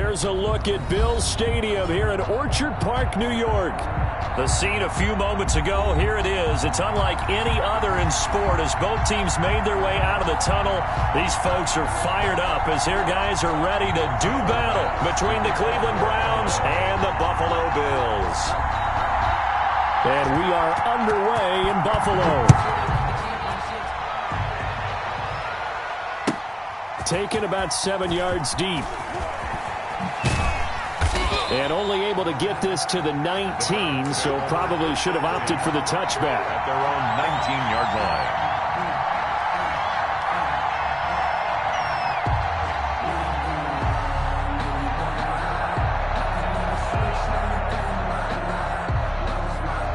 There's a look at Bills Stadium here in Orchard Park, New York. The scene a few moments ago, here it is. It's unlike any other in sport as both teams made their way out of the tunnel. These folks are fired up as their guys are ready to do battle between the Cleveland Browns and the Buffalo Bills. And we are underway in Buffalo. Taken about 7 yards deep. And only able to get this to the 19, so probably should have opted for the touchback. At their own 19-yard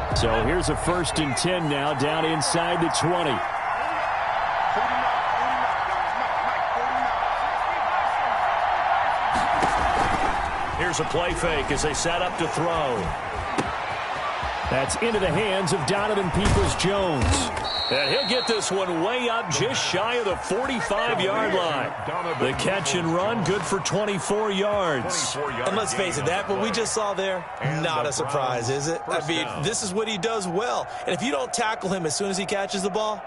line. So here's a 1st and 10 now, down inside the 20. Here's a play fake as they set up to throw. That's into the hands of Donovan Peoples-Jones. And he'll get this one way up just shy of the 45-yard line. The catch and run, good for 24 yards. And let's face it, that what we just saw there, not a surprise, is it? I mean, this is what he does well. And if you don't tackle him as soon as he catches the ball,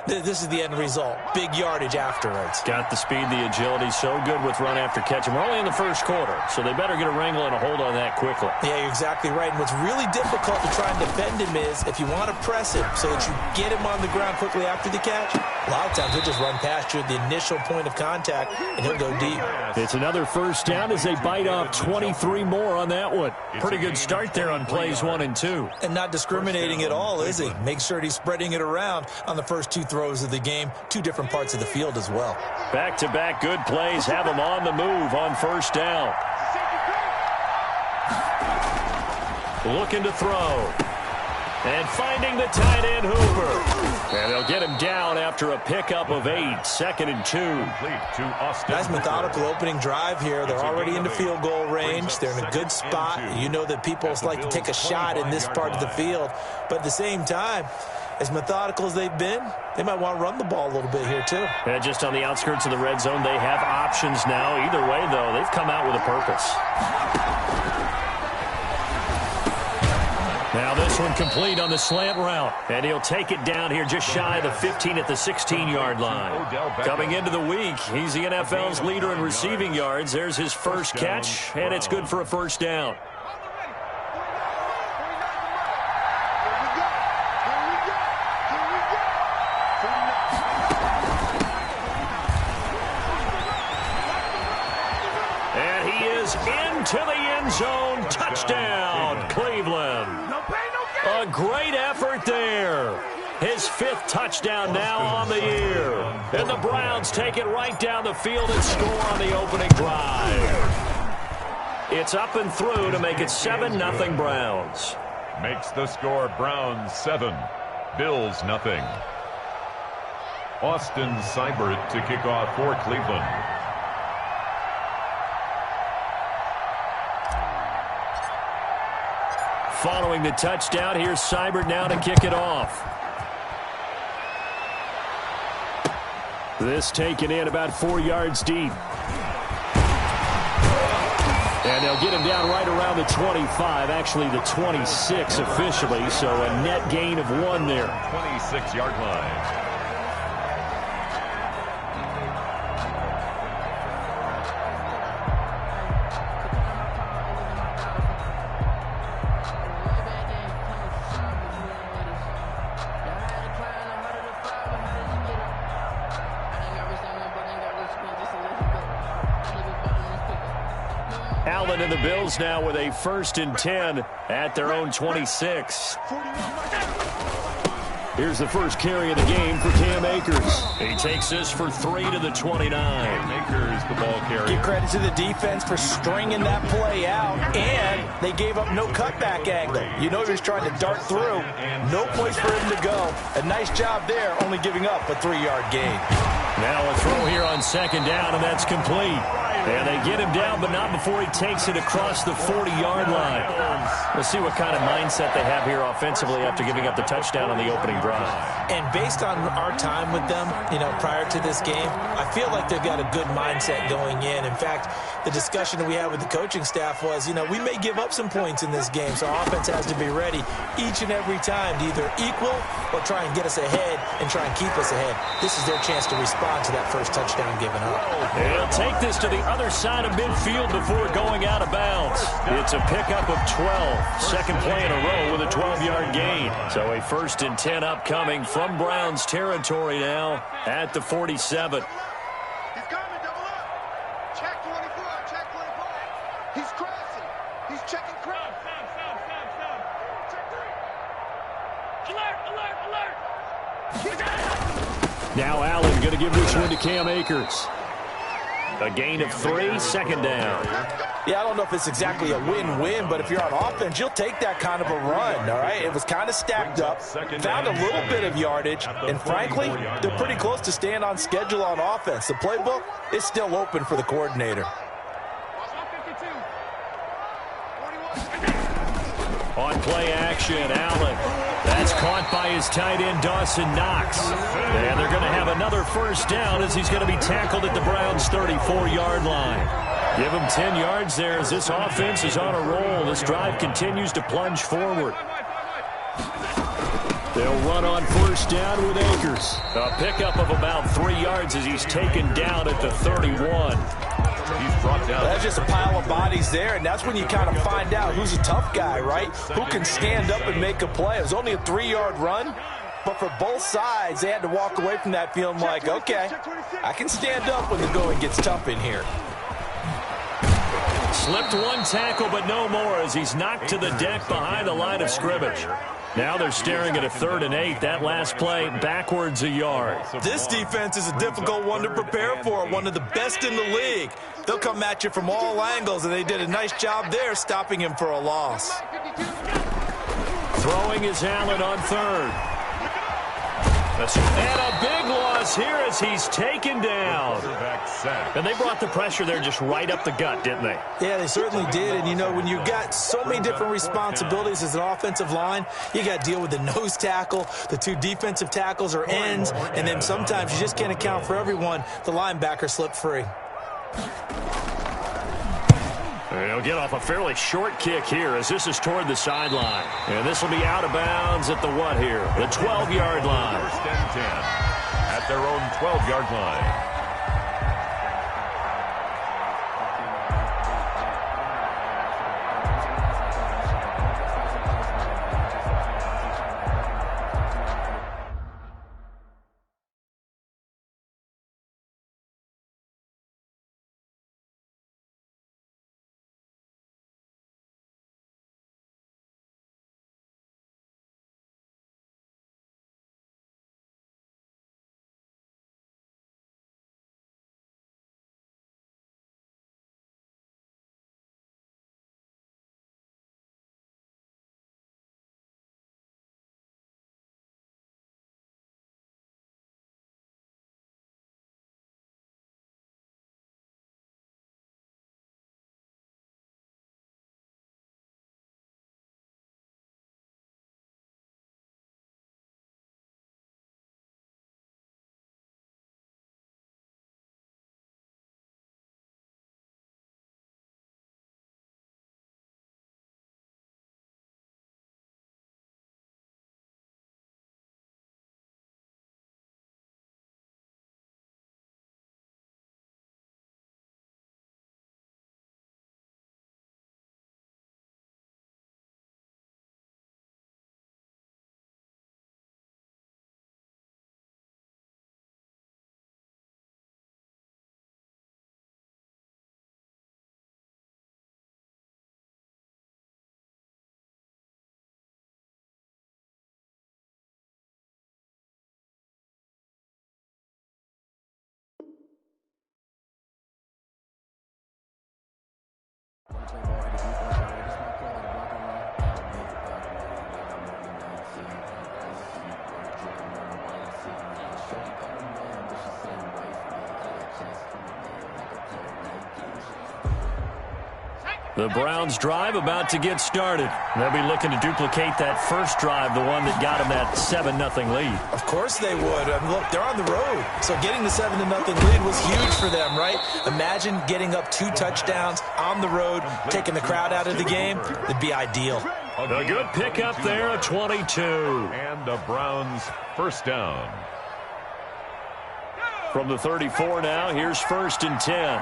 this is the end result. Big yardage afterwards. Got the speed, the agility, so good with run after catch. And we're only in the first quarter, so they better get a wrangle and a hold on that quickly. Yeah, you're exactly right. And what's really difficult to try and defend him is if you want to press him so that you get him on the ground quickly after the catch, a lot of times he'll just run past you at the initial point of contact, and he'll go deep. It's another 1st down as they bite off 23 more on that one. Pretty good start there on plays 1 and 2. And not discriminating at all, is he? Make sure he's spreading it around on the first 2 throws of the game, 2 different parts of the field as well. Back-to-back good plays have him on the move on 1st down. Looking to throw. And finding the tight end Hooper. And they'll get him down after a pickup of 8. 2nd and 2. Nice methodical opening drive here. They're already into field goal range. They're in a good spot. You know that people like to take a shot in this part of the field. But at the same time, as methodical as they've been, they might want to run the ball a little bit here too. Yeah, just on the outskirts of the red zone, they have options now. Either way, though, they've come out with a purpose. Now this one complete on the slant route. And he'll take it down here just shy of the 15 at the 16-yard line. Coming into the week, he's the NFL's leader in receiving yards. There's his first catch, and it's good for a 1st down. And he is into the end zone. Touchdown, Cleveland. A great effort there. His 5th touchdown now on the year. And the Browns take it right down the field and score on the opening drive. It's up and through to make it 7-0 Browns. Makes the score Browns 7, Bills 0. Austin Seibert to kick off for Cleveland. Following the touchdown, here's Seibert now to kick it off. This taken in about 4 yards deep. And they'll get him down right around the 25, actually the 26 officially, so a net gain of 1 there. 26-yard line. Allen and the Bills now with a 1st and 10 at their own 26. Here's the first carry of the game for Cam Akers. He takes this for 3 to the 29. Akers, the ball carrier. Give credit to the defense for stringing that play out, and they gave up no cutback angle. You know he was trying to dart through. No place for him to go. A nice job there, only giving up a 3-yard gain. Now a throw here on 2nd down, and that's complete. And they get him down, but not before he takes it across the 40-yard line. We'll see what kind of mindset they have here offensively after giving up the touchdown on the opening drive. And based on our time with them, prior to this game, I feel like they've got a good mindset going in. In fact, the discussion that we had with the coaching staff was, we may give up some points in this game, so our offense has to be ready each and every time to either equal or try and get us ahead and try and keep us ahead. This is their chance to respond to that first touchdown given up. He'll take this to the other side of midfield before going out of bounds. It's a pickup of 12. Second play in a row with a 12-yard gain. So a 1st and 10 upcoming from Browns territory now at the 47. He's coming, double up. Check 24, check 24. He's crossing. He's checking cross. Stop. Check 3. Alert. Now Allen going to give this one to Cam Akers. A gain of 3, 2nd down. Yeah, I don't know if it's exactly a win-win, but if you're on offense, you'll take that kind of a run, all right? It was kind of stacked up, found a little bit of yardage, and frankly, they're pretty close to staying on schedule on offense. The playbook is still open for the coordinator. On play action, Allen. That's caught by his tight end, Dawson Knox. And they're going to have another 1st down as he's going to be tackled at the Browns' 34-yard line. Give him 10 yards there as this offense is on a roll. This drive continues to plunge forward. They'll run on 1st down with Akers. A pickup of about 3 yards as he's taken down at the 31. He's brought down. That's just a pile of bodies there, and that's when you kind of find out who's a tough guy, right? Who can stand up and make a play. It was only a 3-yard run, but for both sides, they had to walk away from that feeling like, okay, I can stand up when the going gets tough in here. Slipped one tackle, but no more as he's knocked to the deck behind the line of scrimmage. Now they're staring at a 3rd and 8. That last play backwards a yard. This defense is a difficult one to prepare for, one of the best in the league. They'll come at you from all angles, and they did a nice job there stopping him for a loss. Throwing is Allen on 3rd. And a big loss here as he's taken down. And they brought the pressure there just right up the gut, didn't they? Yeah, they certainly did. And, when you've got so many different responsibilities as an offensive line, you got to deal with the nose tackle, the 2 defensive tackles or ends, and then sometimes you just can't account for everyone. The linebacker slipped free. He'll get off a fairly short kick here as this is toward the sideline. And this will be out of bounds at the what here? The 12-yard line. 1st and 10 at their own 12-yard line. The Browns drive about to get started. They'll be looking to duplicate that first drive, the one that got them that 7-0 lead. Of course they would. I mean, look, they're on the road. So getting the 7-0 lead was huge for them, right? Imagine getting up 2 touchdowns on the road, taking the crowd out of the game. It'd be ideal. A good pickup there, a 22. And the Browns first down. From the 34 now, here's 1st and 10.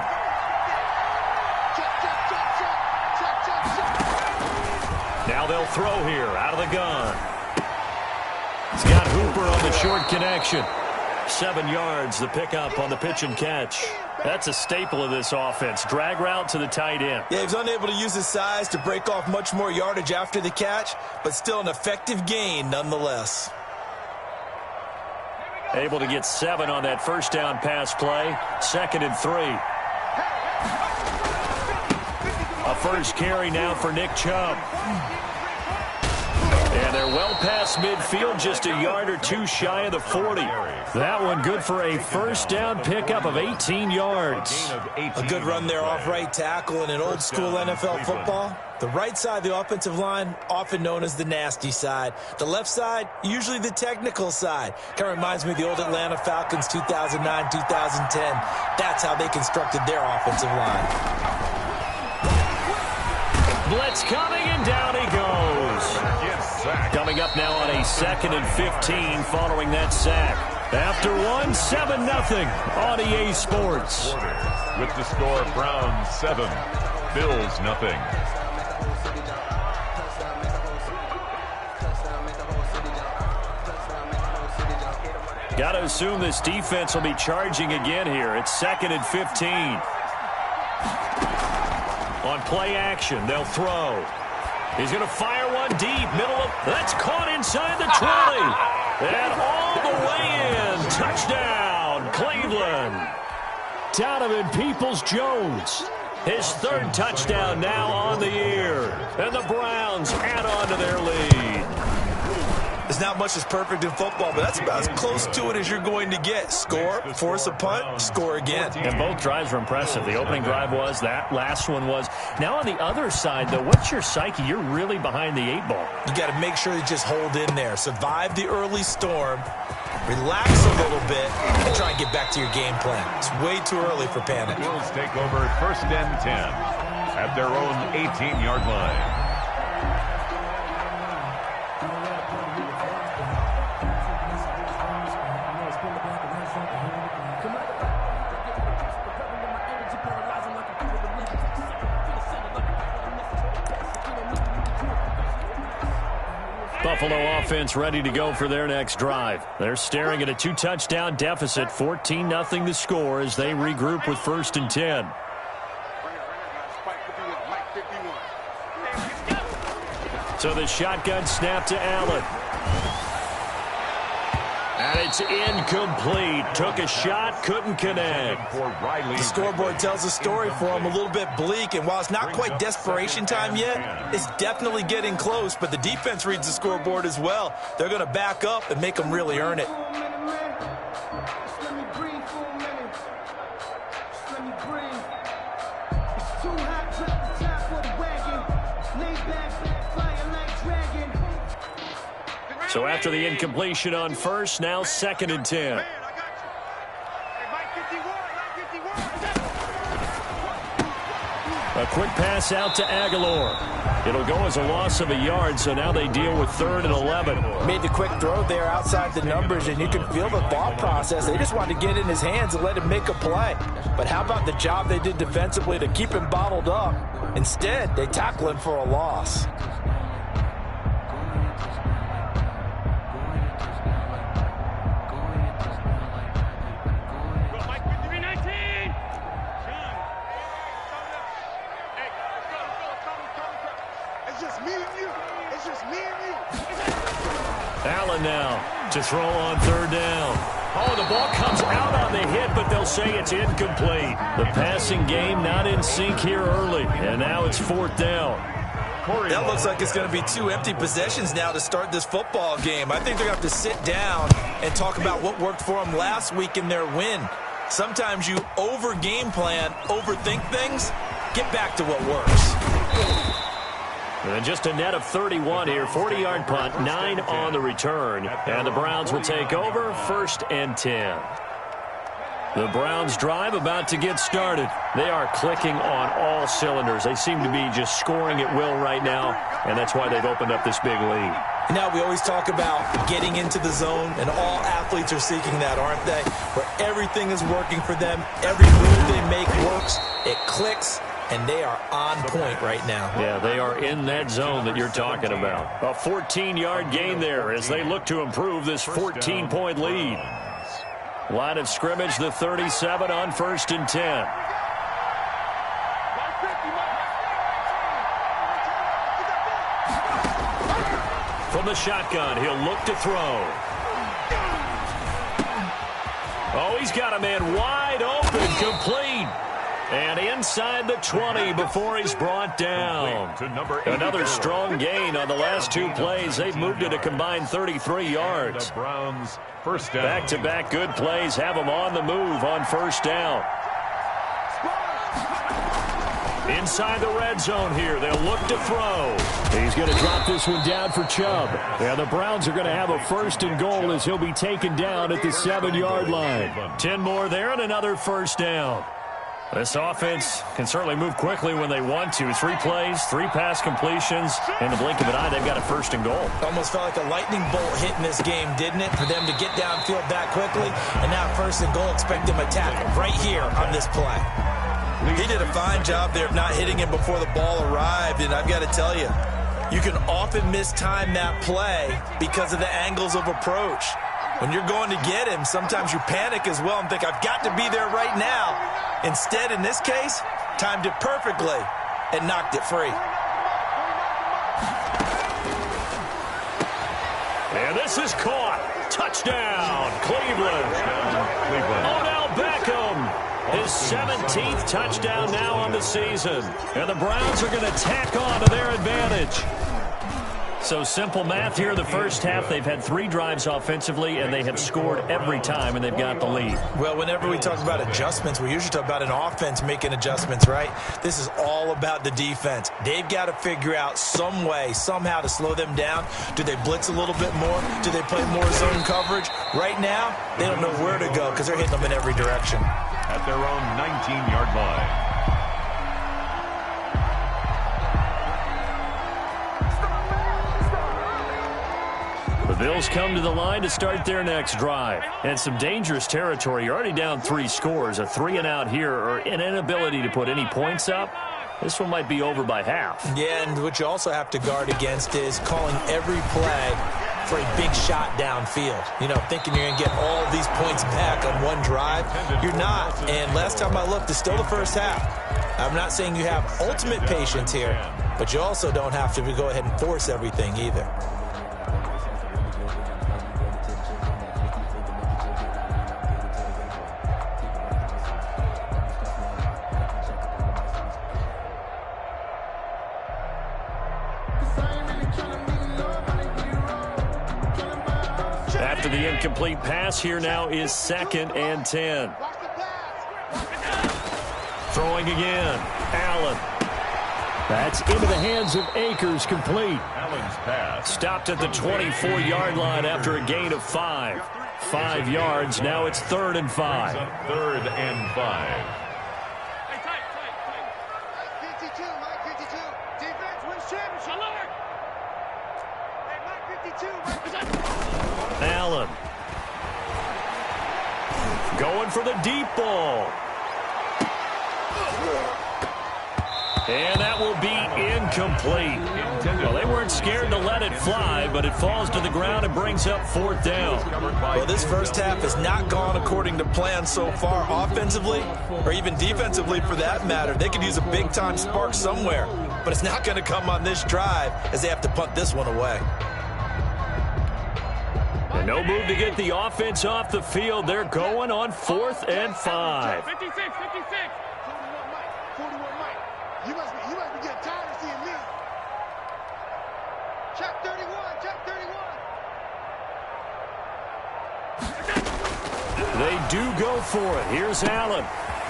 Now they'll throw here out of the gun. He's got Hooper on the short connection. 7 yards, the pickup on the pitch and catch. That's a staple of this offense. Drag route to the tight end. Yeah, he was unable to use his size to break off much more yardage after the catch, but still an effective gain nonetheless. Able to get 7 on that first down pass play. 2nd and 3. A first carry now for Nick Chubb. And they're well past midfield, just a yard or 2 shy of the 40. That one good for a first down pickup of 18 yards. A good run there off right tackle in an old school NFL football. The right side of the offensive line, often known as the nasty side. The left side, usually the technical side. Kind of reminds me of the old Atlanta Falcons 2009, 2010. That's how they constructed their offensive line. Blitz coming, and down he goes. Coming up now on a 2nd and 15 following that sack. After 1, 7-0 on EA Sports. With the score, Browns 7, Bills 0. Got to assume this defense will be charging again here. It's 2nd and 15. On play action, they'll throw. He's going to fire one deep, middle of... That's caught inside the 20. And all the way in. Touchdown, Cleveland. Donovan Peoples-Jones. His 3rd touchdown now on the year. And the Browns add on to their lead. There's not much that's perfect in football, but that's about as close to it as you're going to get. Score, force a punt, score again. And both drives were impressive. The opening drive was, that last one was. Now on the other side, though, what's your psyche? You're really behind the 8 ball. You got to make sure you just hold in there. Survive the early storm, relax a little bit, and try and get back to your game plan. It's way too early for panic. Bills take over 1st and 10 at their own 18-yard line. Buffalo offense ready to go for their next drive. They're staring at a 2-touchdown deficit, 14-0 the score as they regroup with 1st and 10. So the shotgun snap to Allen. And it's incomplete. Took a shot, couldn't connect. The scoreboard tells a story for him, a little bit bleak, and while it's not quite desperation time yet, it's definitely getting close, but the defense reads the scoreboard as well. They're going to back up and make them really earn it. So after the incompletion on first, now 2nd and 10. A quick pass out to Aguilar. It'll go as a loss of a yard, so now they deal with 3rd and 11. Made the quick throw there outside the numbers, and you can feel the thought process. They just wanted to get in his hands and let him make a play. But how about the job they did defensively to keep him bottled up? Instead, they tackle him for a loss. Allen now to throw on 3rd down. Oh, the ball comes out on the hit, but they'll say it's incomplete. The passing game not in sync here early, and now it's 4th down. That looks like it's going to be 2 empty possessions now to start this football game. I think they're going to have to sit down and talk about what worked for them last week in their win. Sometimes you over-game plan, overthink things, get back to what works. And just a net of 31 here. 40-yard punt, 9 on the return. And the Browns will take over, 1st and 10. The Browns drive about to get started. They are clicking on all cylinders. They seem to be just scoring at will right now, and that's why they've opened up this big lead. Now, we always talk about getting into the zone, and all athletes are seeking that, aren't they? Where everything is working for them, every move they make works, it clicks, and they are on point right now. Yeah, they are in that zone that you're talking about. A 14-yard gain there as they look to improve this 14-point lead. Line of scrimmage, the 37 on 1st and 10. From the shotgun, he'll look to throw. Oh, he's got a man wide open, complete. And inside the 20 before he's brought down. Another strong gain on the last 2 plays. They've moved it a combined 33 yards. Back-to-back good plays have them on the move on 1st down. Inside the red zone here. They'll look to throw. He's going to drop this one down for Chubb. And the Browns are going to have a 1st and goal as he'll be taken down at the 7-yard line. 10 more there and another 1st down. This offense can certainly move quickly when they want to. 3 plays, 3 pass completions. In the blink of an eye, they've got a 1st and goal. Almost felt like a lightning bolt hit in this game, didn't it? For them to get downfield that quickly. And now 1st and goal, expect them to attack right here on this play. He did a fine job there of not hitting him before the ball arrived. And I've got to tell you, you can often mistime that play because of the angles of approach. When you're going to get him, sometimes you panic as well and think, I've got to be there right now. Instead, in this case, timed it perfectly and knocked it free. And this is caught. Touchdown, Cleveland. Odell Beckham. His 17th touchdown now on the season. And the Browns are going to tack on to their advantage. So simple math here in the first half. They've had 3 drives offensively, and they have scored every time, and they've got the lead. Well, whenever we talk about adjustments, we usually talk about an offense making adjustments, right? This is all about the defense. They've got to figure out some way, somehow to slow them down. Do they blitz a little bit more? Do they play more zone coverage? Right now, they don't know where to go because they're hitting them in every direction. At their own 19-yard line. The Bills come to the line to start their next drive. And some dangerous territory. You're already down 3 scores. A 3-and-out here or an inability to put any points up. This one might be over by half. Yeah, and what you also have to guard against is calling every play for a big shot downfield. You know, thinking you're going to get all these points back on one drive. You're not. And last time I looked, it's still the first half. I'm not saying you have ultimate patience here, but you also don't have to go ahead and force everything either. After the incomplete pass, here now is 2nd and 10. Throwing again. Allen. That's into the hands of Akers, complete. Allen's pass. Stopped at the 24-yard line after a gain of 5. 5 yards. Now it's 3rd and 5. 3rd and 5. Allen. Going for the deep ball. And that will be incomplete. Well, they weren't scared to let it fly, but it falls to the ground and brings up 4th down. Well, this first half has not gone according to plan so far, offensively or even defensively for that matter. They could use a big-time spark somewhere, but it's not going to come on this drive as they have to punt this one away. And no move to get the offense off the field. They're going on 4th and 5. 56, 56. 41 Mike. You must be getting tired of seeing me. Check 31, check 31. They do go for it. Here's Allen.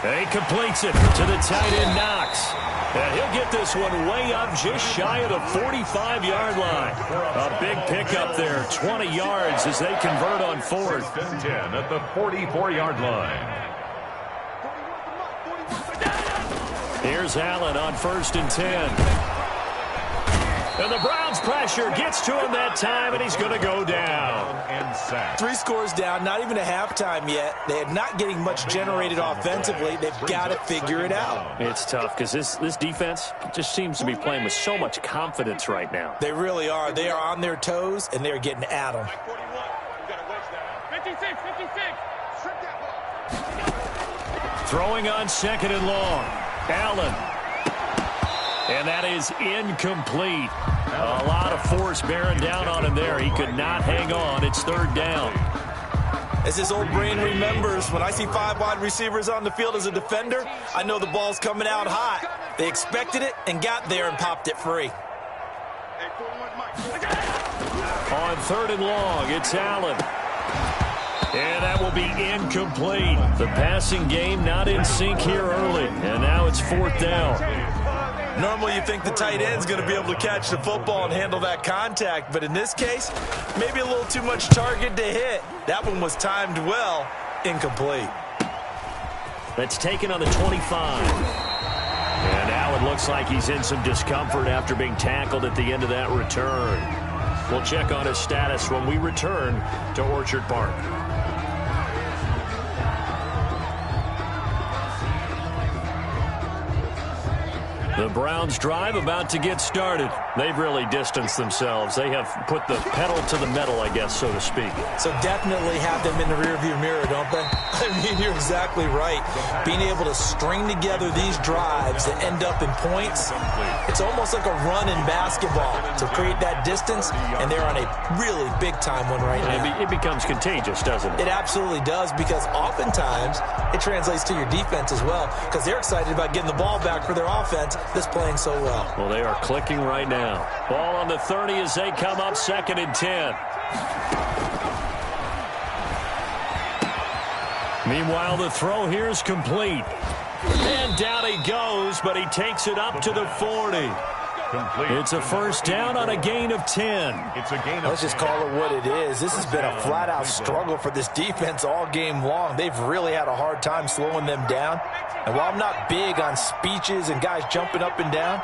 He completes it to the tight end, Knox. And he'll get this one way up just shy of the 45-yard line. A big pickup there, 20 yards as they convert on fourth. 10 at the 44-yard line. Here's Allen on 1st and 10. And the Browns pressure gets to him that time, and he's going to go down. And sack. 3 scores down, not even a halftime yet. They are not getting much generated offensively. They've got to figure it out. It's tough because this defense just seems to be playing with so much confidence right now. They really are. They are on their toes, and they're getting at them. 56. Throwing on 2nd and long. Allen. And that is incomplete. A lot of force bearing down on him there. He could not hang on. It's 3rd down. As his old brain remembers, when I see 5 wide receivers on the field as a defender, I know the ball's coming out hot. They expected it and got there and popped it free. On 3rd and long, it's Allen. And that will be incomplete. The passing game not in sync here early. And now it's 4th down. Normally you think the tight end's going to be able to catch the football and handle that contact, but in this case, maybe a little too much target to hit. That one was timed well, incomplete. That's taken on the 25. And now it looks like he's in some discomfort after being tackled at the end of that return. We'll check on his status when we return to Orchard Park. The Browns drive about to get started. They've really distanced themselves. They have put the pedal to the metal, I guess, so to speak. So definitely have them in the rearview mirror, don't they? I mean, you're exactly right. Being able to string together these drives that end up in points, it's almost like a run in basketball to create that distance, and they're on a really big-time one right now. It becomes contagious, doesn't it? It absolutely does, because oftentimes it translates to your defense as well, because they're excited about getting the ball back for their offense that's playing so well. Well, they are clicking right now. Ball on the 30 as they come up 2nd and 10. Meanwhile, the throw here is complete. And down he goes, but he takes it up to the 40. Complete. It's a 1st down on a gain of 10. It's a gain of Let's just call it what it is. This has been a flat-out struggle for this defense all game long. They've really had a hard time slowing them down. And while I'm not big on speeches and guys jumping up and down,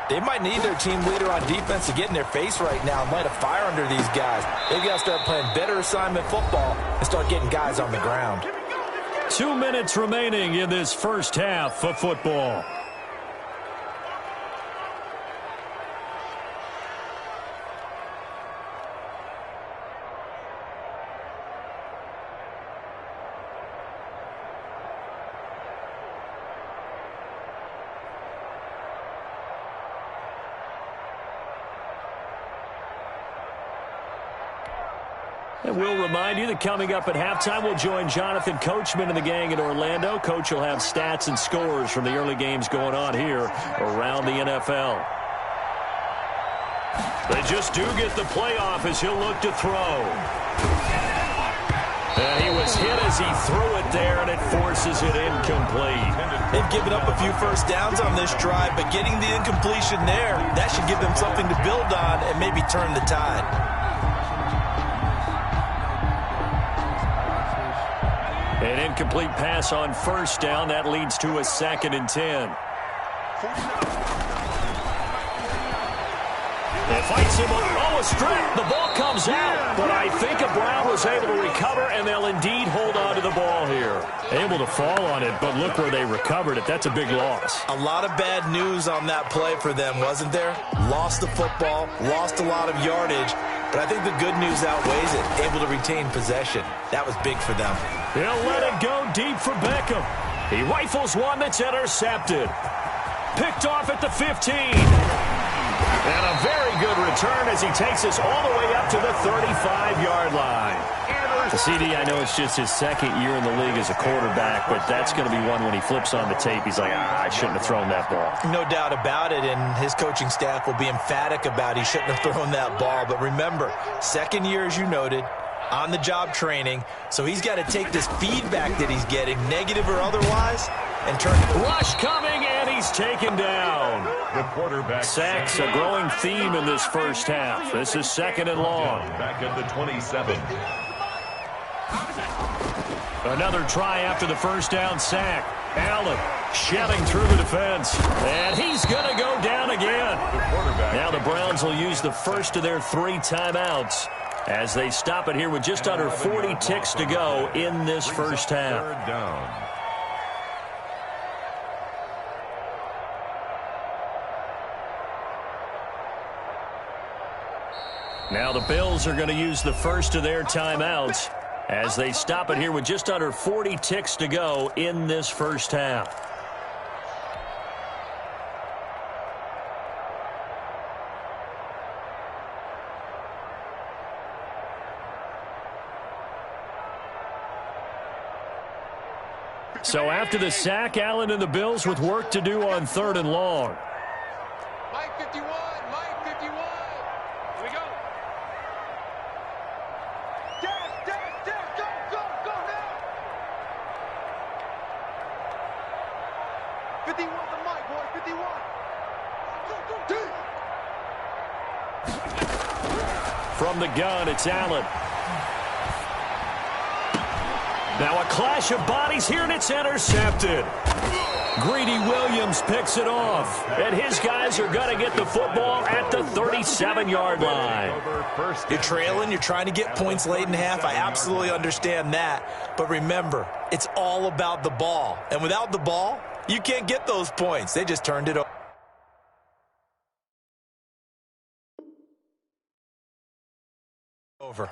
they might need their team leader on defense to get in their face right now and light a fire under these guys. They've got to start playing better assignment football and start getting guys on the ground. 2 minutes remaining in this first half of football. And we'll remind you that coming up at halftime, we'll join Jonathan Coachman and the gang in Orlando. Coach will have stats and scores from the early games going on here around the NFL. They just do get the playoff as he'll look to throw. And he was hit as he threw it there, and it forces it incomplete. They've given up a few first downs on this drive, but getting the incompletion there, that should give them something to build on and maybe turn the tide. An incomplete pass on 1st down. That leads to a 2nd and 10. It fights him. Oh, a strip. The ball comes out. But I think a Brown was able to recover, and they'll indeed hold on to the ball here. Able to fall on it, but look where they recovered it. That's a big loss. A lot of bad news on that play for them, wasn't there? Lost the football, lost a lot of yardage. But I think the good news outweighs it. Able to retain possession. That was big for them. He'll let it go deep for Beckham. He rifles one that's intercepted. Picked off at the 15. And a very good return as he takes us all the way up to the 35-yard line. The CD, I know it's just his 2nd year in the league as a quarterback, but that's going to be one when he flips on the tape. He's like, I shouldn't have thrown that ball. No doubt about it, and his coaching staff will be emphatic about he shouldn't have thrown that ball. But remember, 2nd year, as you noted, on-the-job training, so he's got to take this feedback that he's getting, negative or otherwise, and turn. Rush coming, and he's taken down. The quarterback. Sacks, a growing theme in this first half. This is 2nd and long. Back at the 27. Another try after the first down sack. Allen shelling through the defense. And he's going to go down again. Now the Browns will use the first of their 3 timeouts as they stop it here with just under 40 ticks to go in this first half. 3rd down. Now the Bills are going to use the first of their timeouts as they stop it here with just under 40 ticks to go in this first half. So after the sack, Allen and the Bills with work to do on 3rd and long. Mike 51, Mike 51. Here we go. Dash, dash, dash, go, go, go now. 51 the Mike, boy, 51. From the gun, it's Allen. Now a clash of bodies here, and it's intercepted. Greedy Williams picks it off, and his guys are going to get the football at the 37-yard line. You're trailing, you're trying to get points late in half. I absolutely understand that. But remember, it's all about the ball. And without the ball, you can't get those points. They just turned it over.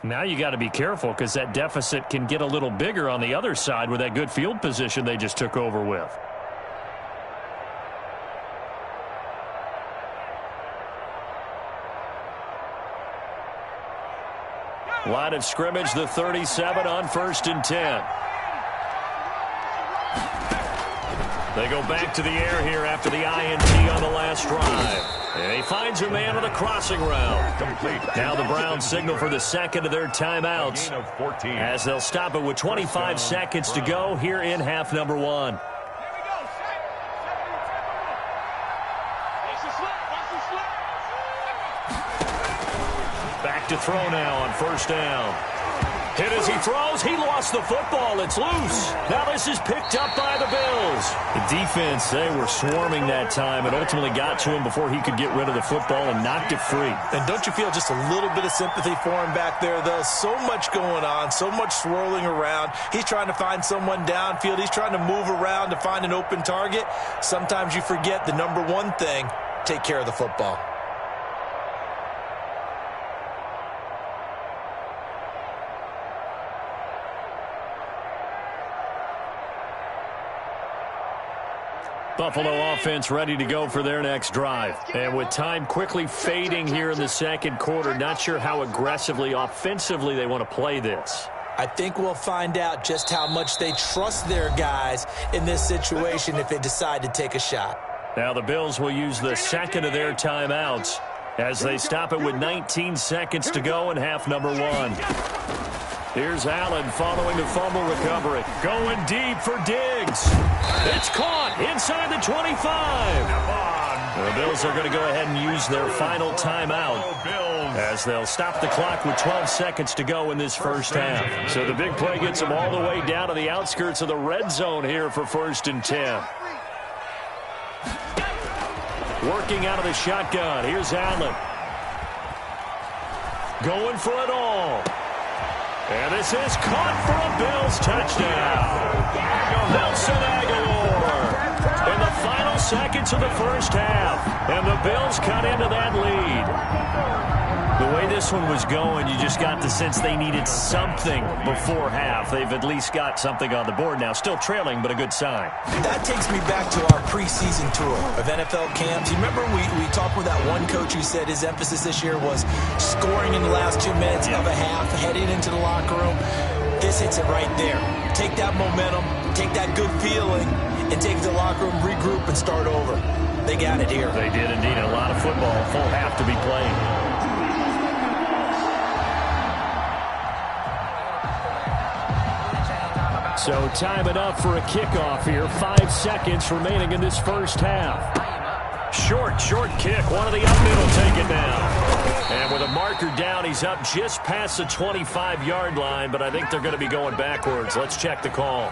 Now you got to be careful because that deficit can get a little bigger on the other side with that good field position they just took over with. Line of scrimmage, the 37 on 1st and 10. They go back to the air here after the INT on the last drive. And he finds a man on a crossing route. Complete. Now the Browns signal for the 2nd of their timeouts as they'll stop it with 25 seconds to go here in half number 1. Back to throw now on 1st down. Hit as he throws. He lost the football. It's loose. Now this is picked up by the Bills. The defense, they were swarming that time and ultimately got to him before he could get rid of the football and knocked it free. And don't you feel just a little bit of sympathy for him back there, though? So much going on, so much swirling around. He's trying to find someone downfield. He's trying to move around to find an open target. Sometimes you forget the number one thing, take care of the football. Buffalo offense ready to go for their next drive. And with time quickly fading here in the 2nd quarter, not sure how aggressively, offensively they want to play this. I think we'll find out just how much they trust their guys in this situation if they decide to take a shot. Now the Bills will use the 2nd of their timeouts as they stop it with 19 seconds to go in half number 1. Here's Allen following the fumble recovery. Going deep for Diggs. It's caught inside the 25. The Bills are going to go ahead and use their final timeout as they'll stop the clock with 12 seconds to go in this first half. So the big play gets them all the way down to the outskirts of the red zone here for 1st and 10. Working out of the shotgun. Here's Allen. Going for it all. And this is caught for a Bills touchdown. Nelson Agholor in the final seconds of the first half. And the Bills cut into that lead. The way this one was going, you just got the sense they needed something before half. They've at least got something on the board now. Still trailing, but a good sign. That takes me back to our preseason tour of NFL camps. You remember we talked with that one coach who said his emphasis this year was scoring in the last 2 minutes of a half, heading into the locker room. This hits it right there. Take that momentum, take that good feeling, and take the locker room, regroup, and start over. They got it here. They did indeed. A lot of football, full half to be played. So time enough for a kickoff here. 5 seconds remaining in this first half. Short kick. One of the up middle take it down. And with a marker down, he's up just past the 25-yard line, but I think they're going to be going backwards. Let's check the call.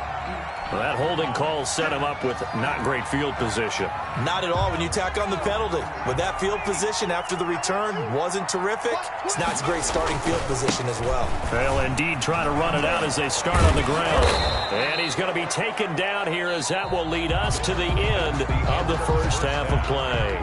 Well, that holding call set him up with not great field position. Not at all when you tack on the penalty. With that field position after the return wasn't terrific, it's not a great starting field position as well. They'll indeed try to run it out as they start on the ground. And he's going to be taken down here as that will lead us to the end of the first half of play.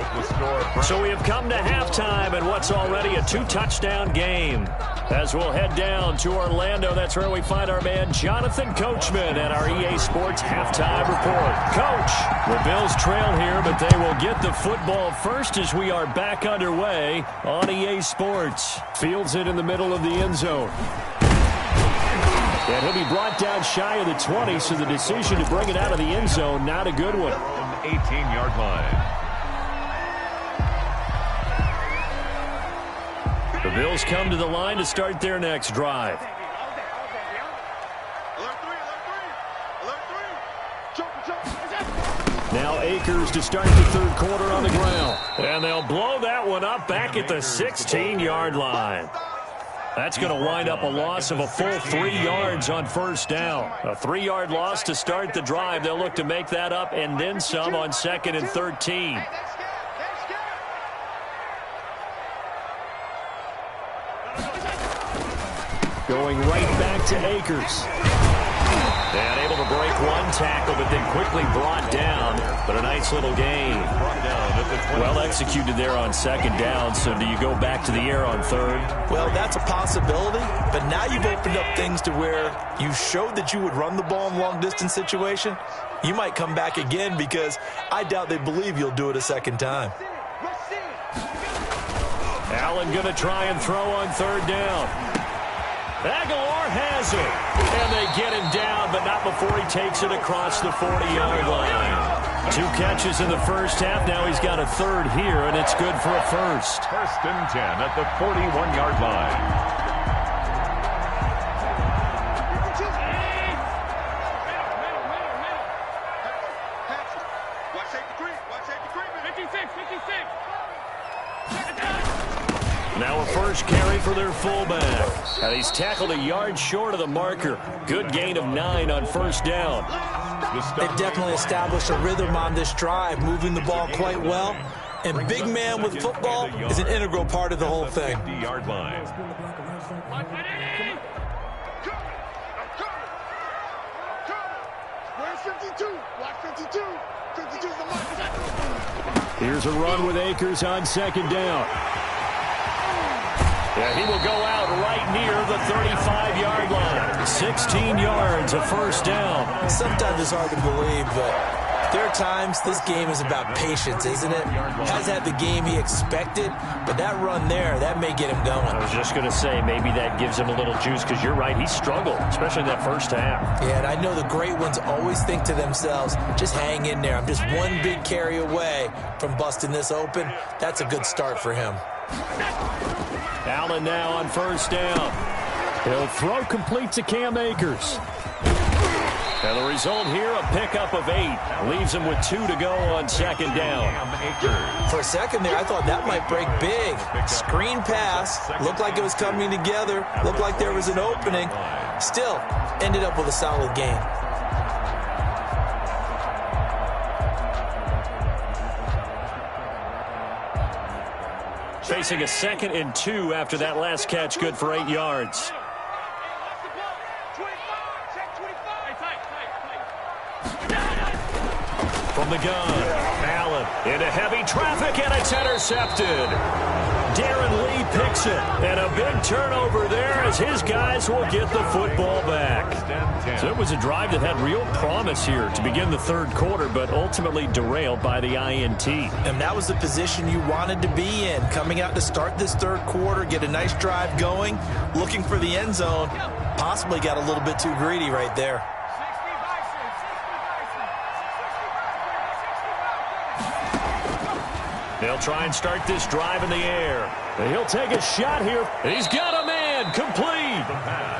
So we have come to halftime in what's already a 2-touchdown game. As we'll head down to Orlando, that's where we find our man Jonathan Coachman at our EA Sports Halftime Report. Coach, the Bills trail here, but they will get the football first as we are back underway on EA Sports. Fields it in the middle of the end zone. And he'll be brought down shy of the 20, so the decision to bring it out of the end zone, not a good one. 18-yard line. The Bills come to the line to start their next drive. Now Akers to start the third quarter on the ground. And they'll blow that one up back at the 16-yard line. That's going to wind up a loss of a full 3 yards on first down. A 3-yard loss to start the drive. They'll look to make that up and then some on 2nd and 13. Going right back to Akers. And able to break one tackle, but then quickly brought down. But a nice little gain. Well executed there on 2nd down. So do you go back to the air on 3rd? Well, that's a possibility. But now you've opened up things to where you showed that you would run the ball in long-distance situation. You might come back again because I doubt they believe you'll do it a second time. Allen going to try and throw on 3rd down. Aguilar has it. And they get him down, but not before he takes it across the 40-yard line. 2 catches in the first half. Now he's got a 3rd here, and it's good for a first. First and 10 at the 41-yard line. Now a first carry for their fullback. And he's tackled a yard short of the marker. Good gain of 9 on first down. They've definitely established a rhythm on this drive, moving the ball quite well. And big man with football is an integral part of the whole thing. 50-yard line. Here's a run with Akers on 2nd down. Yeah, he will go out right near the 35-yard line. 16 yards, a first down. Sometimes it's hard to believe, but there are times this game is about patience, isn't it? Has had the game he expected, but that run there, that may get him going. I was just going to say, maybe that gives him a little juice, because you're right, he struggled, especially in that first half. Yeah, and I know the great ones always think to themselves, just hang in there. I'm just one big carry away from busting this open. That's a good start for him. Allen now on first down. He'll throw complete to Cam Akers. And the result here, a pickup of 8. Leaves him with 2 to go on 2nd down. For a second there, I thought that might break big. Screen pass. Looked like it was coming together. Looked like there was an opening. Still, ended up with a solid game. Facing a 2nd and 2 after that last catch, good for 8 yards. From the gun, Allen into heavy traffic, and it's intercepted. Darren Lee picks it, and a big turnover there as his guys will get the football back. So it was a drive that had real promise here to begin the 3rd quarter, but ultimately derailed by the INT. And that was the position you wanted to be in, coming out to start this 3rd quarter, get a nice drive going, looking for the end zone. Possibly got a little bit too greedy right there. They'll try and start this drive in the air. And he'll take a shot here. He's got a man complete.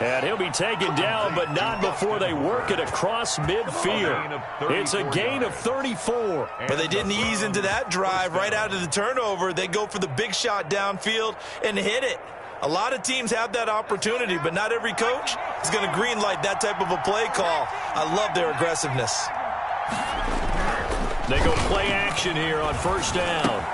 And he'll be be taken down, but not before they work it across midfield. It's a gain of 34. But they didn't ease into that drive right out of the turnover. They go for the big shot downfield and hit it. A lot of teams have that opportunity, but not every coach is going to greenlight that type of a play call. I love their aggressiveness. They go play action here on first down.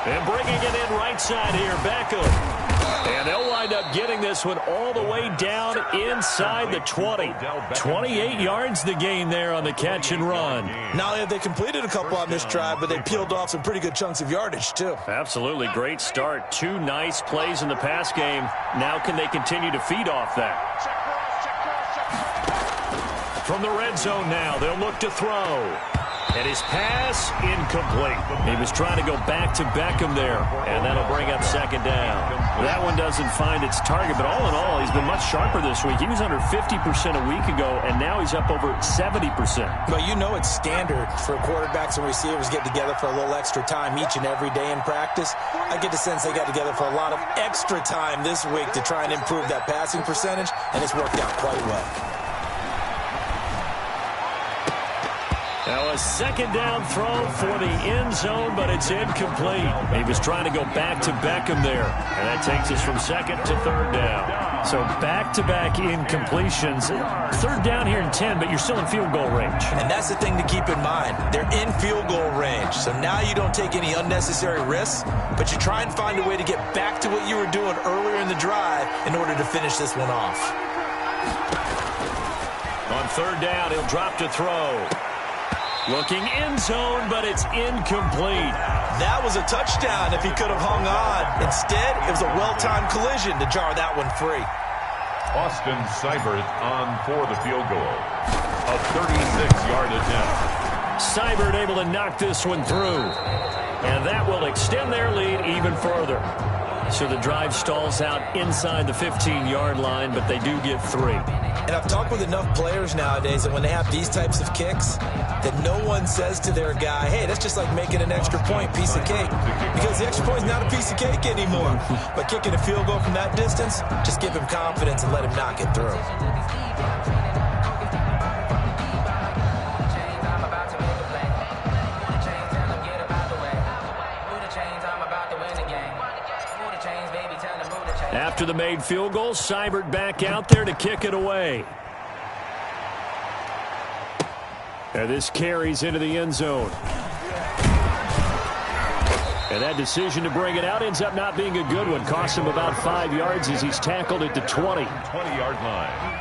And bringing it in right side here, Beckham. And they'll wind up getting this one all the way down inside the 20. 28 yards the gain there on the catch and run. Not only have they completed a couple on this drive, but they peeled off some pretty good chunks of yardage, too. Absolutely great start. 2 nice plays in the pass game. Now can they continue to feed off that? From the red zone now, they'll look to throw. And his pass, incomplete. He was trying to go back to Beckham there, and that'll bring up second down. That one doesn't find its target, but all in all, he's been much sharper this week. He was under 50% a week ago, and now he's up over 70%. But you know it's standard for quarterbacks and receivers get together for a little extra time each and every day in practice. I get the sense they got together for a lot of extra time this week to try and improve that passing percentage, and it's worked out quite well. Now a second down throw for the end zone, but it's incomplete. He was trying to go back to Beckham there, and that takes us from second to third down. So back-to-back incompletions. Third down here in 10, but you're still in field goal range. And that's the thing to keep in mind. They're in field goal range, so now you don't take any unnecessary risks, but you try and find a way to get back to what you were doing earlier in the drive in order to finish this one off. On third down, he'll drop to throw. Looking end zone, but it's incomplete. That was a touchdown if he could have hung on. Instead, it was a well-timed collision to jar that one free. Austin Seibert on for the field goal. A 36-yard attempt. Seibert able to knock this one through. And that will extend their lead even further. So the drive stalls out inside the 15-yard line, but they do get 3. And I've talked with enough players nowadays that when they have these types of kicks, that no one says to their guy, hey, that's just like making an extra point, piece of cake. Because the extra point is not a piece of cake anymore. But kicking a field goal from that distance, just give him confidence and let him knock it through. After the made field goal, Seibert back out there to kick it away. And this carries into the end zone. And that decision to bring it out ends up not being a good one. Costs him about 5 yards as he's tackled at the 20. 20-yard line.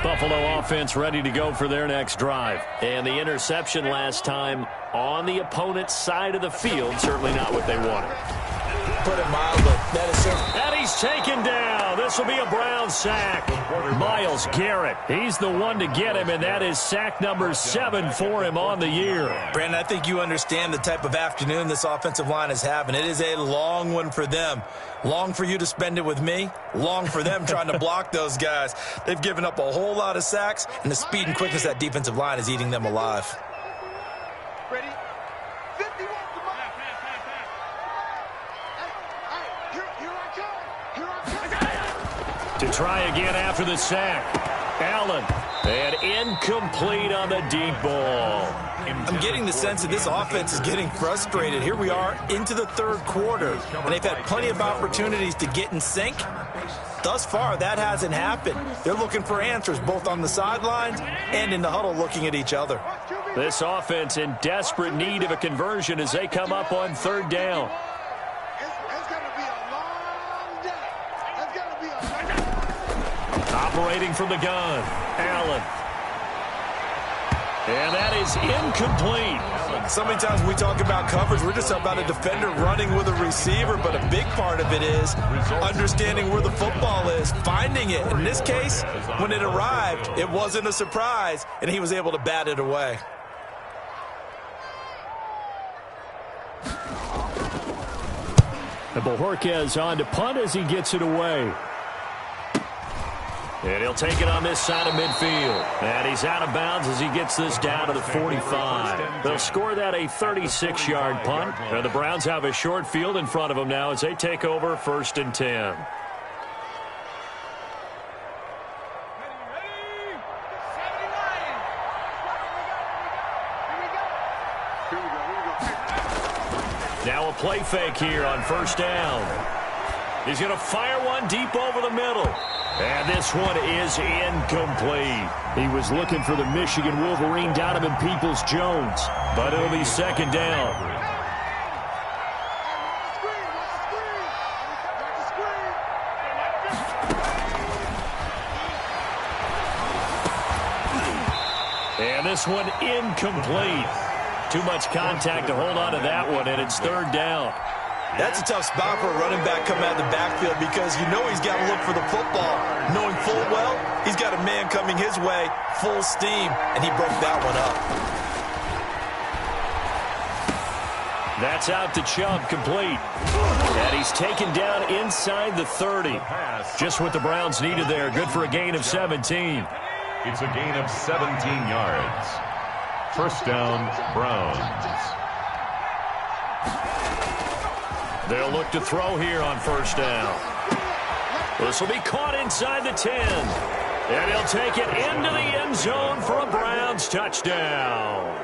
Buffalo offense ready to go for their next drive. And the interception last time on the opponent's side of the field, certainly not what they wanted. Put it mildly. That is and he's taken down. This will be a Brown sack. Myles Garrett, he's the one to get him, and that is sack number 7 for him on the year. Brandon, I think you understand the type of afternoon this offensive line is having. It is a long one for them. Long for you to spend it with me. Long for them trying to block those guys. They've given up a whole lot of sacks, and the speed and quickness of that defensive line is eating them alive. Ready? 51 to my... Here I come. To try again after the sack. Allen. And incomplete on the deep ball. I'm getting the sense that this offense is getting frustrated. Here we are into the third quarter, and they've had plenty of opportunities to get in sync. Thus far, that hasn't happened. They're looking for answers both on the sidelines and in the huddle looking at each other. This offense in desperate need of a conversion as they come up on third down. It's going to be a long day. It's going to be a long day. Operating from the gun, Allen. And that is incomplete. So many times when we talk about coverage, we're just about a defender running with a receiver, but a big part of it is understanding where the football is, finding it. In this case, when it arrived, it wasn't a surprise, and he was able to bat it away. And Bojorquez on to punt as he gets it away. And he'll take it on this side of midfield. And he's out of bounds as he gets this down to the 45. They'll score that a 36-yard punt. And the Browns have a short field in front of them now as they take over 1st and 10. Now a play fake here on 1st down. He's going to fire one deep over the middle. And this one is incomplete. He was looking for the Michigan Wolverine, Donovan Peoples-Jones. But it'll be 2nd down. And this one incomplete. Too much contact to hold on to that one, and it's 3rd down. That's a tough spot for a running back coming out of the backfield because you know he's got to look for the football. Knowing full well, he's got a man coming his way, full steam, and he broke that one up. That's out to Chubb, complete. And he's taken down inside the 30. Just what the Browns needed there. Good for a gain of 17. It's a gain of 17 yards. 1st down, Browns. They'll look to throw here on 1st down. This will be caught inside the 10. And he'll take it into the end zone for a Browns touchdown.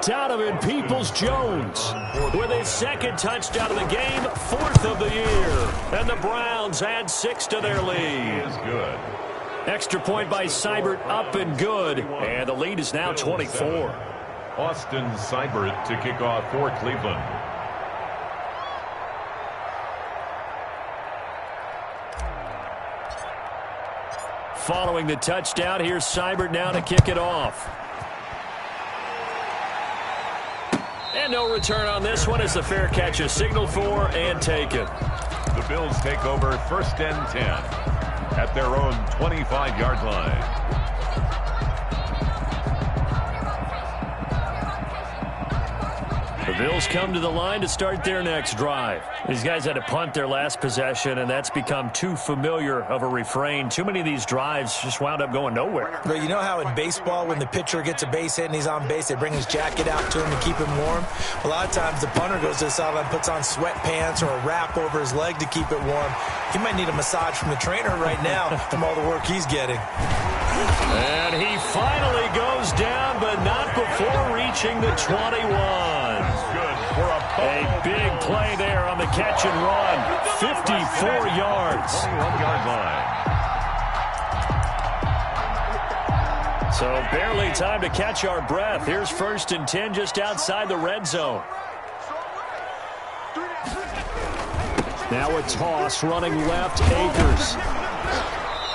Donovan Peoples-Jones with his 2nd touchdown of the game, 4th of the year. And the Browns add 6 to their lead. Is good. Extra point by Seibert, up and good. And the lead is now 24. Austin Seibert to kick off for Cleveland. Following the touchdown, here's Seibert now to kick it off. And no return on this one as the fair catch is signaled for and taken. The Bills take over 1st and 10 at their own 25-yard line. The Bills come to the line to start their next drive. These guys had to punt their last possession, and that's become too familiar of a refrain. Too many of these drives just wound up going nowhere. But you know how in baseball, when the pitcher gets a base hit and he's on base, they bring his jacket out to him to keep him warm? A lot of times the punter goes to the sideline, puts on sweatpants or a wrap over his leg to keep it warm. He might need a massage from the trainer right now from all the work he's getting. And he finally goes down, but not before reaching the 21. A big play there on the catch and run. 54 yards. 21-yard line. So barely time to catch our breath. Here's 1st and 10 just outside the red zone. Now a toss running left, Akers.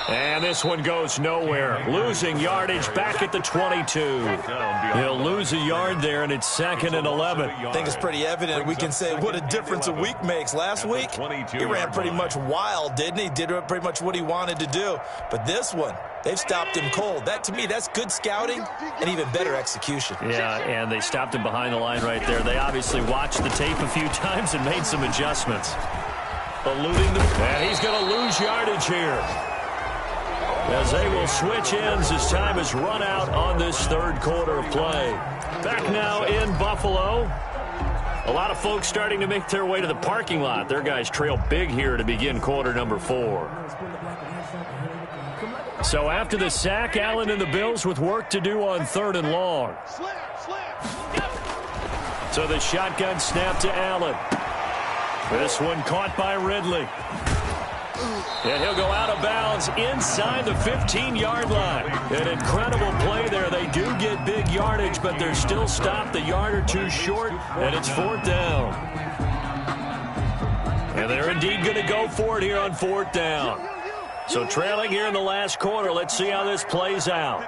And this one goes nowhere. Losing yardage back at the 22. He'll lose a yard there, and it's 2nd and 11. I think it's pretty evident. We can say what a difference a week makes. Last week, he ran pretty much wild, didn't he? Did pretty much what he wanted to do. But this one, they've stopped him cold. That, to me, that's good scouting and even better execution. Yeah, and they stopped him behind the line right there. They obviously watched the tape a few times and made some adjustments. Eluding the... And he's going to lose yardage here, as they will switch ends as time has run out on this 3rd quarter of play. Back now in Buffalo. A lot of folks starting to make their way to the parking lot. Their guys trail big here to begin quarter number 4. So after the sack, Allen and the Bills with work to do on 3rd and long. So the shotgun snap to Allen. This one caught by Ridley. And he'll go out of bounds inside the 15-yard line. An incredible play there. They do get big yardage, but they're still stopped a yard or two short, and it's 4th down. And they're indeed going to go for it here on 4th down. So trailing here in the last quarter. Let's see how this plays out.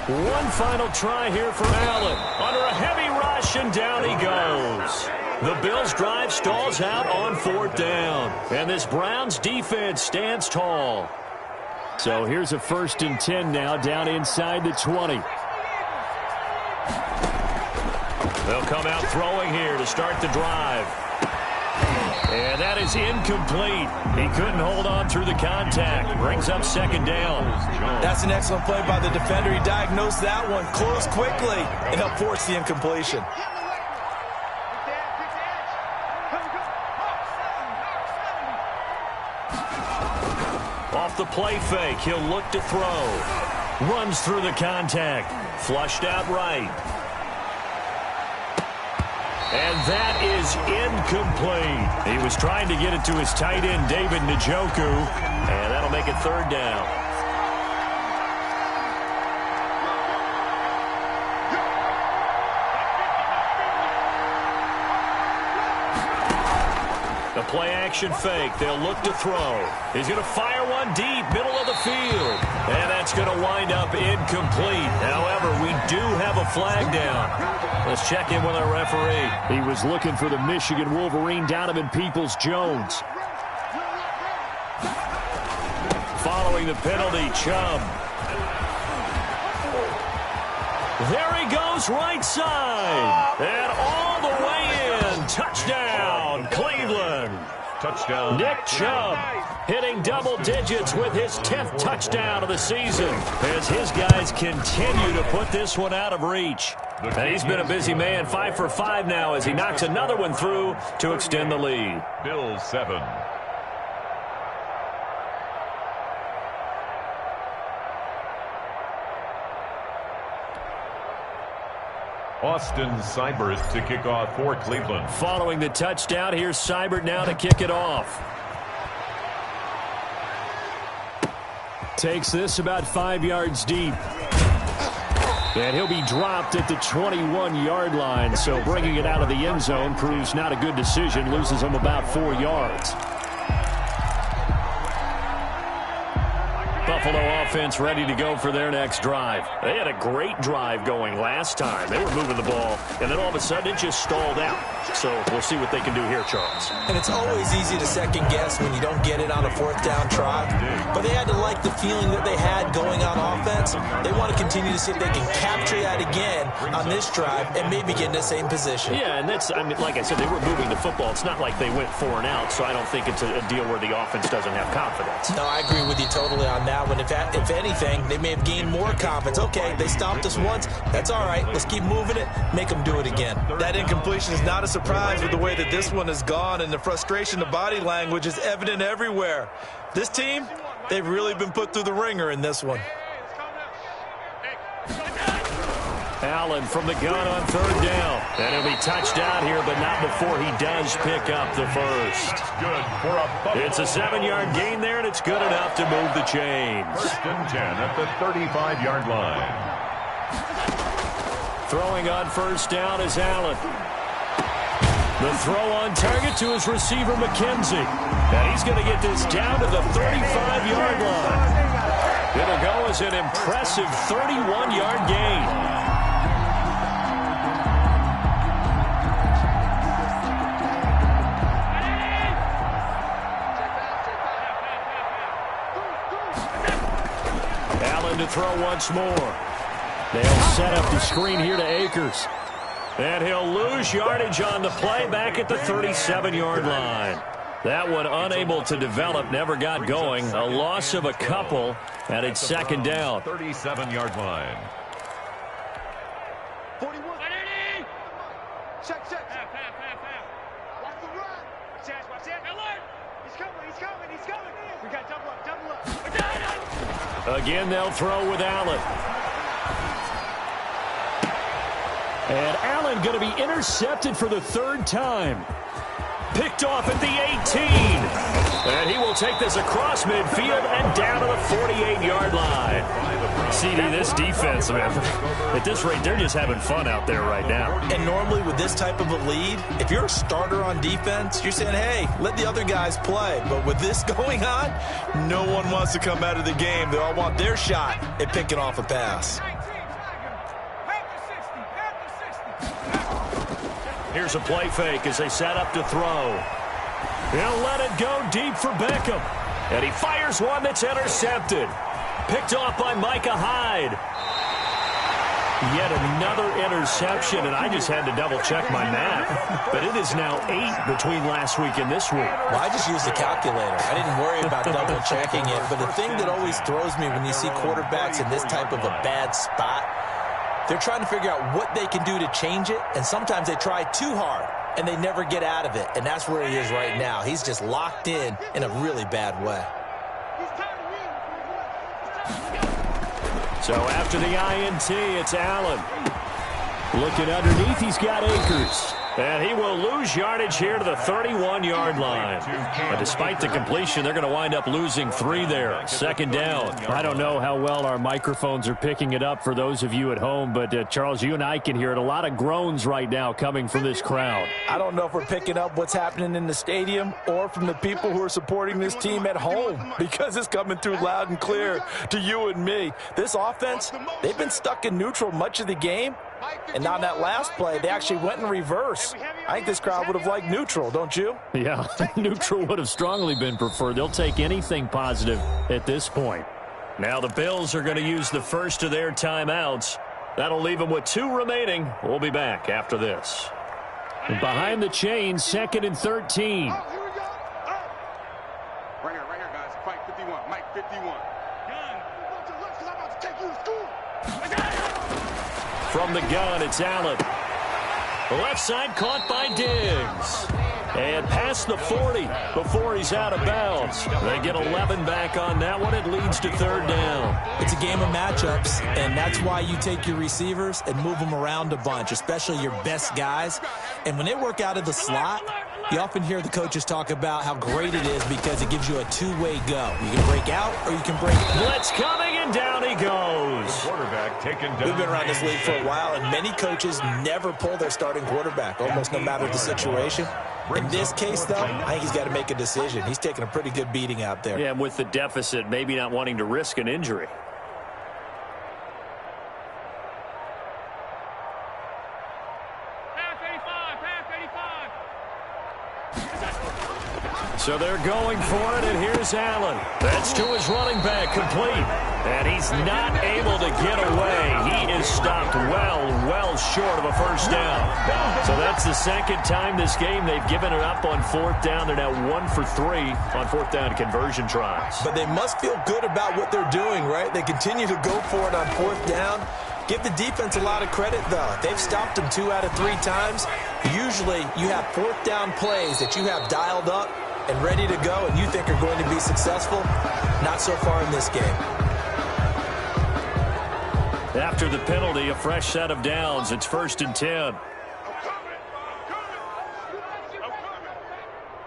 One final try here for Allen. Under a heavy rush, and down he goes. The Bills' drive stalls out on 4th down. And this Browns defense stands tall. So here's a 1st and 10 now, down inside the 20. They'll come out throwing here to start the drive. And that is incomplete. He couldn't hold on through the contact. Brings up second down. That's an excellent play by the defender. He diagnosed that one, closed quickly, and helped force the incompletion. Off the play fake, he'll look to throw. Runs through the contact. Flushed out right. And that is incomplete. He was trying to get it to his tight end, David Njoku, and that'll make it third down. The play-action fake. They'll look to throw. He's going to fire one deep, middle of the field. And that's going to wind up incomplete. However, we do have a flag down. Let's check in with our referee. He was looking for the Michigan Wolverine, Donovan Peoples-Jones. Following the penalty, Chubb. There he goes, right side. And all the way in. Touchdown, Cleveland. Touchdown. Nick Chubb hitting double digits with his 10th touchdown of the season as his guys continue to put this one out of reach. And he's been a busy man, 5 for 5 now as he knocks another one through to extend the lead. Bills 7. Austin Seibert to kick off for Cleveland. Following the touchdown, here's Seibert now to kick it off. Takes this about 5 yards deep. And he'll be dropped at the 21-yard line, so bringing it out of the end zone proves not a good decision, loses him about 4 yards. Buffalo offense ready to go for their next drive. They had a great drive going last time. They were moving the ball, and then all of a sudden it just stalled out. So we'll see what they can do here, Charles. And it's always easy to second guess when you don't get it on a fourth down try. But they had to like the feeling that they had going on offense. They want to continue to see if they can capture that again on this drive and maybe get in the same position. Yeah, and that's, I mean, like I said, they were moving the football. It's not like they went 4 and out, so I don't think it's a deal where the offense doesn't have confidence. No, I agree with you totally on that one. If anything, they may have gained more confidence. Okay, they stopped us once. That's all right. Let's keep moving it. Make them do it again. That incompletion is not a surprise with the way that this one has gone, and the frustration, the body language is evident everywhere. This team, they've really been put through the ringer in this one. Allen from the gun on third down. And he'll be touched out here, but not before he does pick up the first. Good for a It's a 7-yard gain there, and it's good enough to move the chains. 1st and 10 at the 35-yard line. Throwing on first down is Allen. The throw on target to his receiver, McKenzie. And he's going to get this down to the 35-yard line. It'll go as an impressive 31-yard gain. Allen to throw once more. They'll set up the screen here to Akers. And he'll lose yardage on the play back at the 37-yard line. That one unable to develop, never got going. A loss of a couple, and it's second down. 37-yard line. 41. Check. Watch the run. Watch that. Alert. He's coming. We got double up. Again, they'll throw with Allen. And Allen going to be intercepted for the 3rd time. Picked off at the 18. And he will take this across midfield and down to the 48-yard line. CD, this defense, man, at this rate, they're just having fun out there right now. And normally with this type of a lead, if you're a starter on defense, you're saying, hey, let the other guys play. But with this going on, no one wants to come out of the game. They all want their shot at picking off a pass. Here's a play fake as they set up to throw. He'll let it go deep for Beckham. And he fires one that's intercepted. Picked off by Micah Hyde. Yet another interception, and I just had to double-check my math. But it is now 8 between last week and this week. Well, I just used the calculator. I didn't worry about double-checking it. But the thing that always throws me when you see quarterbacks in this type of a bad spot, they're trying to figure out what they can do to change it, and sometimes they try too hard, and they never get out of it. And that's where he is right now. He's just locked in a really bad way. So after the INT, it's Allen. Looking underneath, he's got Akers. And he will lose yardage here to the 31-yard line. But despite the completion, they're going to wind up losing 3 there. Second down. I don't know how well our microphones are picking it up for those of you at home, but Charles, you and I can hear it. A lot of groans right now coming from this crowd. I don't know if we're picking up what's happening in the stadium or from the people who are supporting this team at home, because it's coming through loud and clear to you and me. This offense, they've been stuck in neutral much of the game. And on that last play, they actually went in reverse. I think this crowd would have liked neutral, don't you? Yeah, neutral would have strongly been preferred. They'll take anything positive at this point. Now the Bills are going to use the first of their timeouts. That'll leave them with 2 remaining. We'll be back after this. And behind the chains, 2nd and 13. Right here, guys. Fight 51. Mike 51. Gun. I'm about to take you to school. From the gun, it's Allen. Left side caught by Diggs. And past the 40 before he's out of bounds. They get 11 back on that one. It leads to 3rd down. It's a game of matchups, and that's why you take your receivers and move them around a bunch, especially your best guys. And when they work out of the slot, you often hear the coaches talk about how great it is because it gives you a 2-way go. You can break out or you can break in. Blitz coming, and down he goes. Quarterback taken down. We've been around this league for a while, and many coaches never pull their starting quarterback, almost no matter the situation. In this case, though, I think he's got to make a decision. He's taking a pretty good beating out there. Yeah, and with the deficit, maybe not wanting to risk an injury. So they're going for it, and here's Allen. That's to his running back, complete. And he's not able to get away. He is stopped well short of a first down. So that's the second time this game they've given it up on 4th down. They're now 1 for 3 on 4th down conversion tries. But they must feel good about what they're doing, right? They continue to go for it on 4th down. Give the defense a lot of credit, though. They've stopped them 2 out of 3 times. Usually you have 4th down plays that you have dialed up and ready to go and you think are going to be successful. Not so far in this game. After the penalty, a fresh set of downs. It's 1st and 10.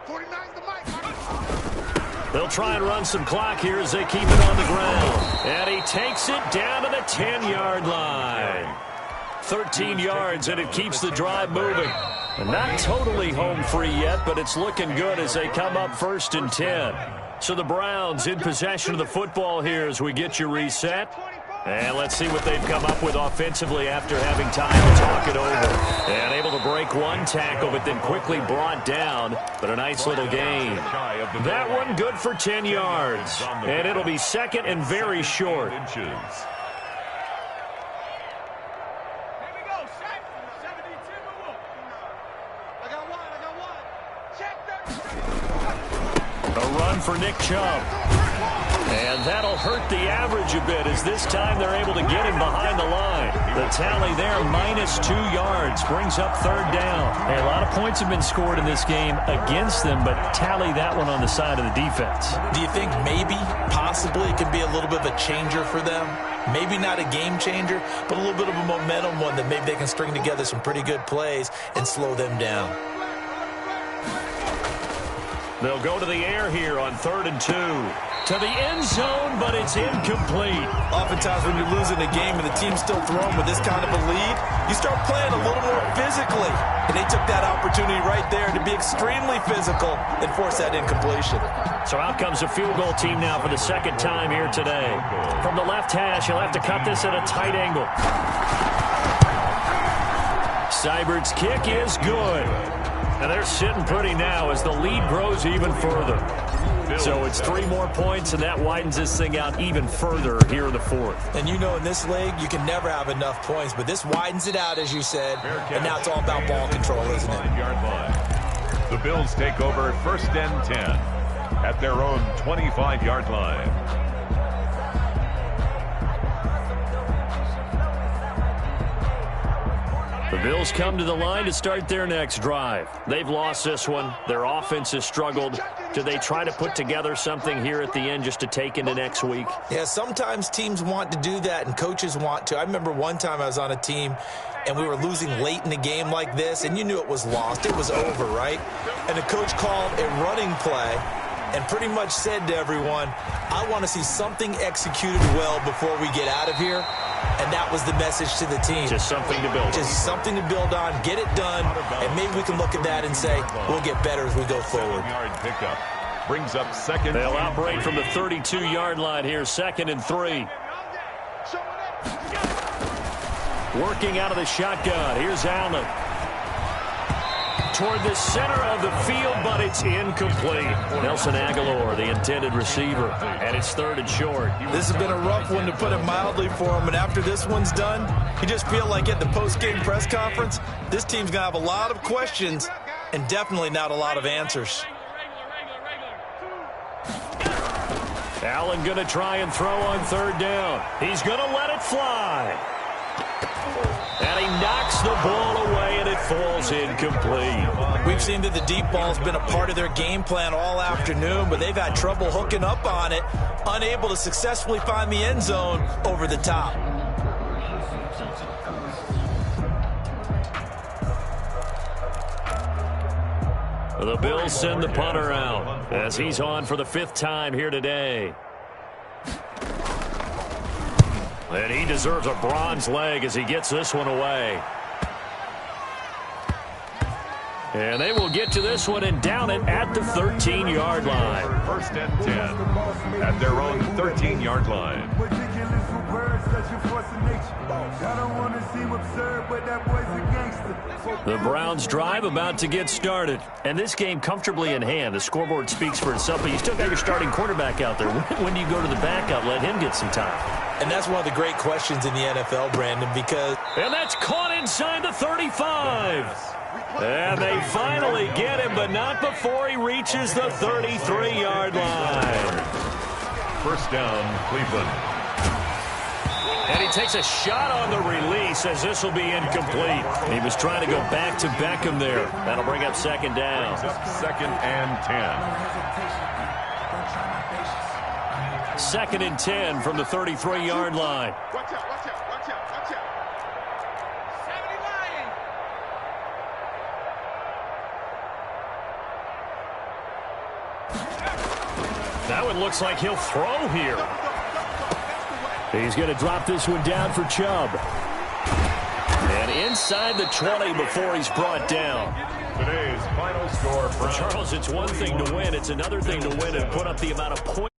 49's the mic. They'll try and run some clock here as they keep it on the ground. And he takes it down to the 10-yard line. 13 yards, and it keeps the drive moving. Not totally home free yet, but it's looking good as they come up 1st and 10. So the Browns in possession of the football here as we get you reset. And let's see what they've come up with offensively after having time to talk it over. And able to break 1 tackle, but then quickly brought down. But a nice little gain. That one good for 10 yards. And it'll be 2nd and very short. A run for Nick Chubb. And that'll hurt the average a bit as this time they're able to get him behind the line. The tally there, -2 yards, brings up 3rd down. Hey, a lot of points have been scored in this game against them, but tally that one on the side of the defense. Do you think maybe, possibly, it could be a little bit of a changer for them? Maybe not a game changer, but a little bit of a momentum one that maybe they can string together some pretty good plays and slow them down. They'll go to the air here on 3rd and 2. To the end zone, but it's incomplete. Oftentimes when you're losing a game and the team's still throwing with this kind of a lead, you start playing a little more physically. And they took that opportunity right there to be extremely physical and force that incompletion. So out comes a field goal team now for the 2nd time here today. From the left hash, he'll have to cut this at a tight angle. Seibert's kick is good. And they're sitting pretty now as the lead grows even further. So it's 3 more points, and that widens this thing out even further here in the 4th. And you know, in this league, you can never have enough points, but this widens it out, as you said, and now it's all about ball control, isn't it? The Bills take over 1st and 10 at their own 25-yard line. The Bills come to the line to start their next drive. They've lost this one. Their offense has struggled. Do they try to put together something here at the end just to take into next week? Yeah, sometimes teams want to do that, and coaches want to. I remember one time I was on a team, and we were losing late in a game like this, and you knew it was lost. It was over, right? And the coach called a running play and pretty much said to everyone, I want to see something executed well before we get out of here. And that was the message to the team. Just something to build on. Just something to build on, get it done, and maybe we can look at that and say, we'll get better as we go forward. 7-yard pickup brings up 2nd. They'll operate from the 32-yard line here, 2nd and 3. Working out of the shotgun. Here's Allen. Toward the center of the field, but it's incomplete. Nelson Aguilar, the intended receiver, and it's 3rd and short. This has been a rough one, to put it mildly, for him, and after this one's done, you just feel like at the post-game press conference, this team's going to have a lot of questions and definitely not a lot of answers. Allen going to try and throw on 3rd down. He's going to let it fly. And he knocks the ball away, and it falls incomplete. We've seen that the deep ball's been a part of their game plan all afternoon, but they've had trouble hooking up on it, unable to successfully find the end zone over the top. The Bills send the punter out as he's on for the 5th time here today. And he deserves a bronze leg as he gets this one away. And they will get to this one and down it at the 13-yard line. 1st and 10 at their own 13-yard line. The Browns drive about to get started. And this game comfortably in hand. The scoreboard speaks for itself, but you still got your starting quarterback out there. When do you go to the backup, let him get some time? And that's one of the great questions in the NFL, Brandon, because... And that's caught inside the 35. And they finally get him, but not before he reaches the 33-yard line. 1st down, Cleveland. And he takes a shot on the release as this will be incomplete. He was trying to go back to Beckham there. That'll bring up 2nd down. 2nd and 10. 2nd and 10 from the 33-yard line. Watch out, watch out, watch out, watch out. 70 That one looks like he'll throw here. He's going to drop this one down for Chubb. And inside the 20 before he's brought down. Today's final score for Charles, it's one thing to win. It's another thing to win and put up the amount of points.